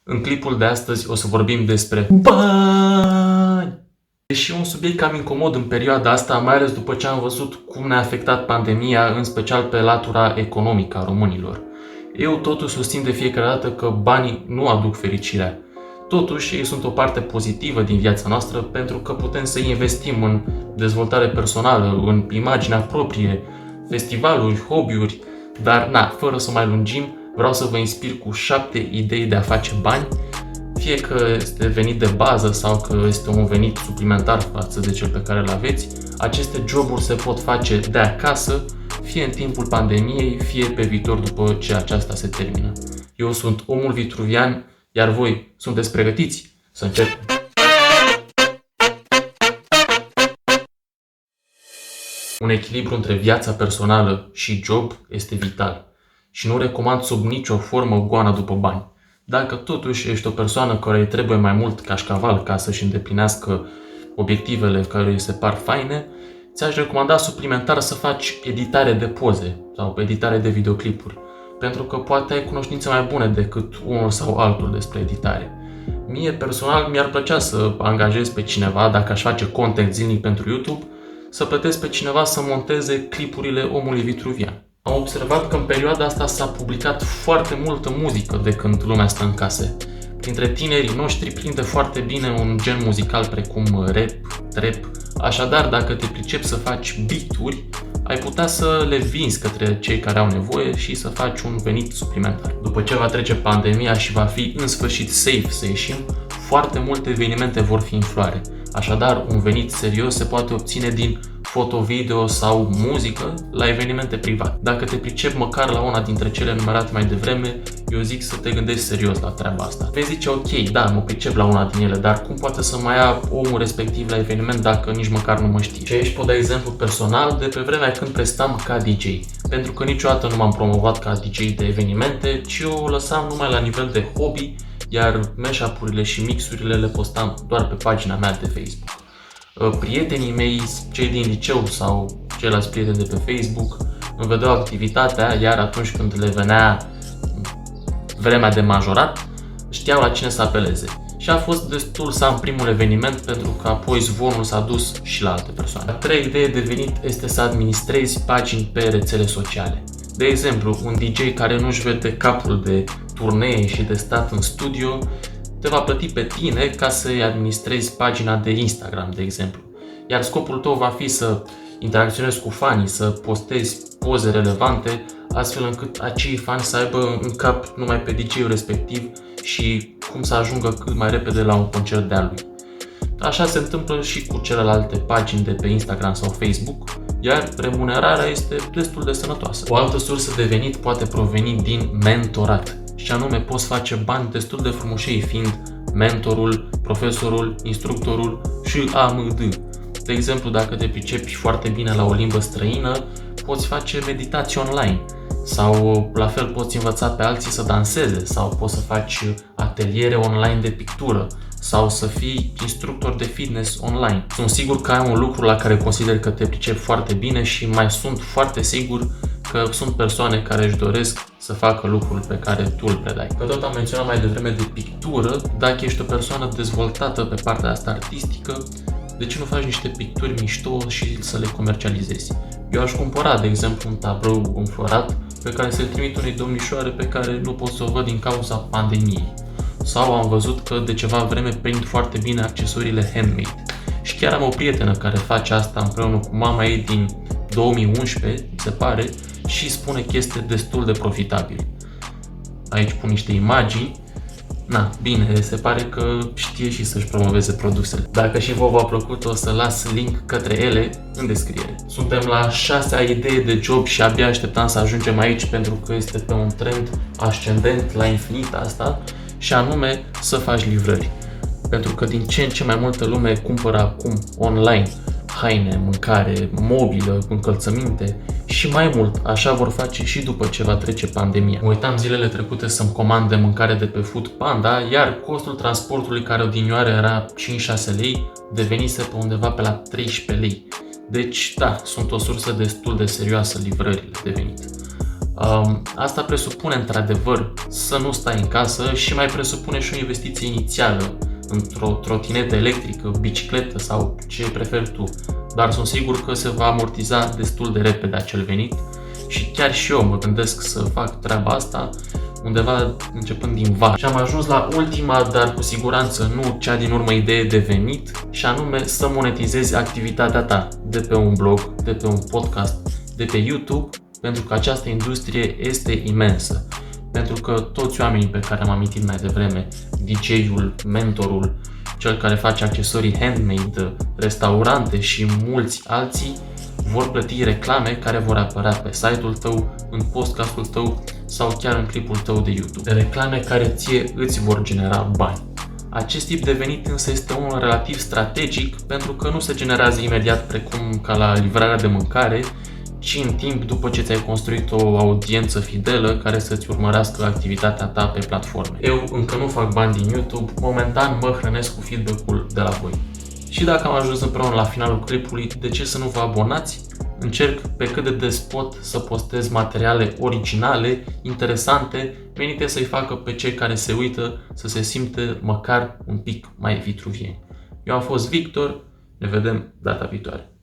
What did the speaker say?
În clipul de astăzi o să vorbim despre bani! Deși e un subiect cam incomod în perioada asta, mai ales după ce am văzut cum ne-a afectat pandemia, în special pe latura economică a românilor. Eu totuși susțin de fiecare dată că banii nu aduc fericirea. Totuși, ei sunt o parte pozitivă din viața noastră pentru că putem să investim în dezvoltare personală, în imaginea proprie, festivaluri, hobby-uri, dar fără să mai lungim, vreau să vă inspir cu 7 idei de a face bani, fie că este venit de bază sau că este un venit suplimentar față de cel pe care îl aveți. Aceste joburi se pot face de acasă, fie în timpul pandemiei, fie pe viitor după ce aceasta se termină. Eu sunt Omul Vitruvian, iar voi sunteți pregătiți să începem? Un echilibru între viața personală și job este vital și nu recomand sub nicio formă goana după bani. Dacă totuși ești o persoană care îi trebuie mai mult cașcaval ca să-și îndeplinească obiectivele care îi se par faine, ți-aș recomanda suplimentar să faci editare de poze sau editare de videoclipuri, pentru că poate ai cunoștințe mai bune decât unul sau altul despre editare. Mie personal mi-ar plăcea să angajez pe cineva, dacă aș face content zilnic pentru YouTube, să plătesc pe cineva să monteze clipurile Omului Vitruvian. Am observat că în perioada asta s-a publicat foarte multă muzică de când lumea stă în case. Printre tinerii noștri prinde foarte bine un gen muzical precum rap, trap. Așadar, dacă te pricepi să faci beat-uri, ai putea să le vinzi către cei care au nevoie și să faci un venit suplimentar. După ce va trece pandemia și va fi în sfârșit safe să ieșim, foarte multe evenimente vor fi în floare. Așadar, un venit serios se poate obține din foto, video sau muzică la evenimente private. Dacă te pricepi măcar la una dintre cele enumerate mai devreme, eu zic să te gândești serios la treaba asta. Vei zice, ok, da, mă pricep la una din ele, dar cum poate să mai ia omul respectiv la eveniment dacă nici măcar nu mă știi? Și aici pot da exemplu personal de pe vremea când prestam ca DJ. Pentru că niciodată nu m-am promovat ca DJ de evenimente, ci eu o lăsam numai la nivel de hobby, iar mashup-urile și mixurile le postam doar pe pagina mea de Facebook. Prietenii mei, cei din liceu sau ceilalți prieteni de pe Facebook, îmi vedeau activitatea, iar atunci când le venea vremea de majorat, știau la cine să apeleze. Și a fost destul să am primul eveniment pentru că apoi zvonul s-a dus și la alte persoane. A treia idee de venit este să administrezi pagini pe rețele sociale. De exemplu, un DJ care nu-și vede capul de turnee și de stat în studio, te va plăti pe tine ca să-i administrezi pagina de Instagram, de exemplu. Iar scopul tău va fi să interacționezi cu fanii, să postezi poze relevante, astfel încât acei fani să aibă în cap numai pe DJ-ul respectiv și cum să ajungă cât mai repede la un concert de-a lui. Așa se întâmplă și cu celelalte pagini de pe Instagram sau Facebook, iar remunerarea este destul de sănătoasă. O altă sursă de venit poate proveni din mentorat. Și anume poți face bani destul de frumușei fiind mentorul, profesorul, instructorul și AMD. De exemplu, dacă te pricepi foarte bine la o limbă străină, poți face meditații online sau la fel poți învăța pe alții să danseze sau poți să faci ateliere online de pictură sau să fii instructor de fitness online. Sunt sigur că ai un lucru la care consider că te pricepi foarte bine și mai sunt foarte sigur că sunt persoane care își doresc să facă lucrul pe care tu îl predai. Că tot am menționat mai devreme de pictură, dacă ești o persoană dezvoltată pe partea asta artistică, de ce nu faci niște picturi mișto și să le comercializezi? Eu aș cumpăra, de exemplu, un tablou înflorat pe care să-l trimit unei domnișoare pe care nu pot să o văd din cauza pandemiei. Sau am văzut că de ceva vreme prind foarte bine accesoriile handmade. Și chiar am o prietenă care face asta împreună cu mama ei din 2011, mi se pare, și spune că este destul de profitabil. Aici pun niște imagini. Bine, se pare că știe și să-și promoveze produsele. Dacă și vouă v-a plăcut, o să las link către ele în descriere. Suntem la 6-a idee de job și abia așteptam să ajungem aici pentru că este pe un trend ascendent la infinit asta, și anume să faci livrări. Pentru că din ce în ce mai multă lume cumpără acum online haine, mâncare, mobilă, încălțăminte și mai mult, așa vor face și după ce va trece pandemia. Mă uitam zilele trecute să-mi comand de mâncare de pe Foodpanda, iar costul transportului, care odinioară era 5-6 lei, devenise pe undeva pe la 13 lei. Deci, da, sunt o sursă destul de serioasă livrările de venit. Asta presupune într-adevăr să nu stai în casă și mai presupune și o investiție inițială într-o trotinetă electrică, bicicletă sau ce preferi tu. Dar sunt sigur că se va amortiza destul de repede acel venit și chiar și eu mă gândesc să fac treaba asta undeva începând din vară. Și am ajuns la ultima, dar cu siguranță nu cea din urmă idee de venit, și anume să monetizezi activitatea ta de pe un blog, de pe un podcast, de pe YouTube, pentru că această industrie este imensă. Pentru că toți oamenii pe care am amintit mai devreme, DJ-ul, mentorul, cel care face accesorii handmade, restaurante și mulți alții, vor plăti reclame care vor apărea pe site-ul tău, în podcastul tău sau chiar în clipul tău de YouTube. Reclame care ție îți vor genera bani. Acest tip de venit însă este unul relativ strategic pentru că nu se generează imediat precum ca la livrarea de mâncare, ci în timp după ce ți-ai construit o audiență fidelă care să-ți urmărească activitatea ta pe platforme. Eu încă nu fac bani din YouTube, momentan mă hrănesc cu feedback-ul de la voi. Și dacă am ajuns împreună la finalul clipului, de ce să nu vă abonați? Încerc pe cât de des pot să postez materiale originale, interesante, menite să-i facă pe cei care se uită să se simtă măcar un pic mai vitruvieni. Eu am fost Victor, ne vedem data viitoare.